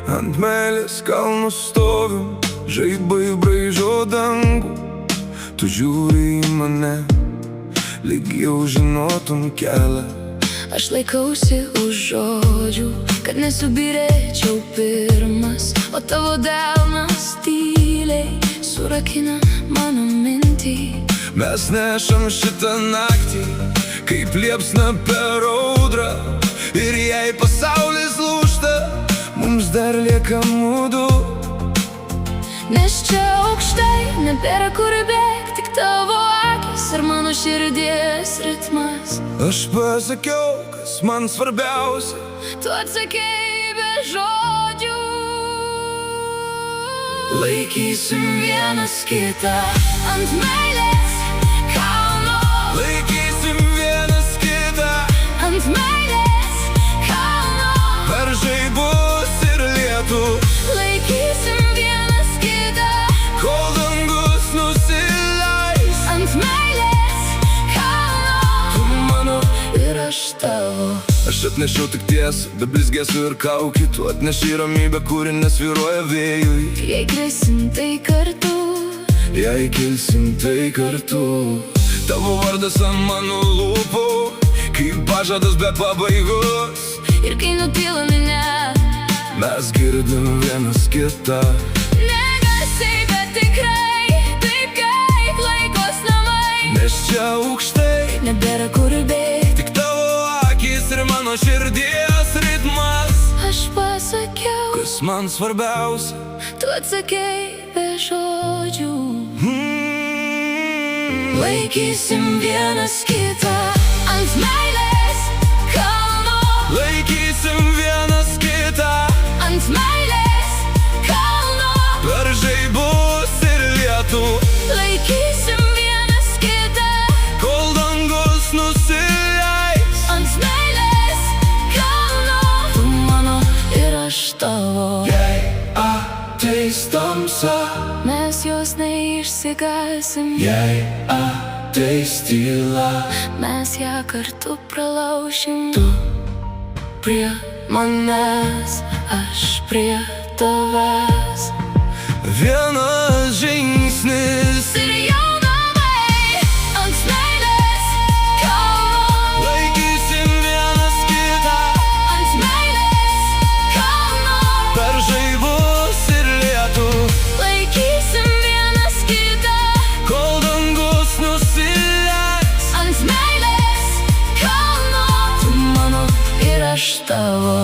Ant meilės kalno stovim, žaibai braižo dangų. Tu žiūri į mane, lyg jau žinotum kelią. Aš laikausi už žodžių, kad nesubirėčiau pirmas, o tavo delnas tyliai surakina mano mintį. Mes nešam šitą naktį, kaip liepsna per audrą. Ir jei pasaulis lūžta, mums dar lieka mudu. Nes čia aukštai nebėra kur bėgti, tik tavo akis ir mano širdies ritmas. Aš pasakiau, kas man svarbiausia, tu atsakei be žodžių. Laikysim vienas kitą ant meilės kalno. Laikysim vienas kitą ant meilės kalno. per žaibus ir lietų. Laikysim vienas kitą Kol dangus nusileis ant meilės kalno. Tu mano Ir aš tavo. Aš atnešiau tik tiesą, be blizgėsių ir kaukių. Tu atneši ramybę, kuri nesvyruoja vėjui. Jei krisim tai kartu, Jei kilsim tai kartu. Tavo vardas ant mano lūpų, kaip pažadas be pabaigos. ir kai nutyla minia, Mes girdim vienas kitą. negarsiai, bet tikrai, taip kaip laikos namai. Nes čia aukštai Nebėra kur bėgti, tik tavo akis ir mano širdies ritmas. aš pasakiau, Kas man svarbiausia, tu atsakei be žodžių. Laikysim vienas kitą ant meilės kalno. Laikysim vienas kitą Ant meilės kalno. per žaibus ir lietų. Laikysim vienas kitą Kol dangus nusileis ant meilės kalno. Tu mano ir aš tavo. Jei ateis tamsa, Mes jos neišsigąsim, jei ateis tyla, mes ją kartu pralaušim. Tu prie manęs, aš prie tavęs. vienas žingsnis Ir jau namai ant meilės kalno. laikysim vienas kitą Ant meilės kalno. per žaibus ir lietų. Laikysim vienas kitą Kol dangus nusileis ant meilės kalno. Tu mano ir aš tavo.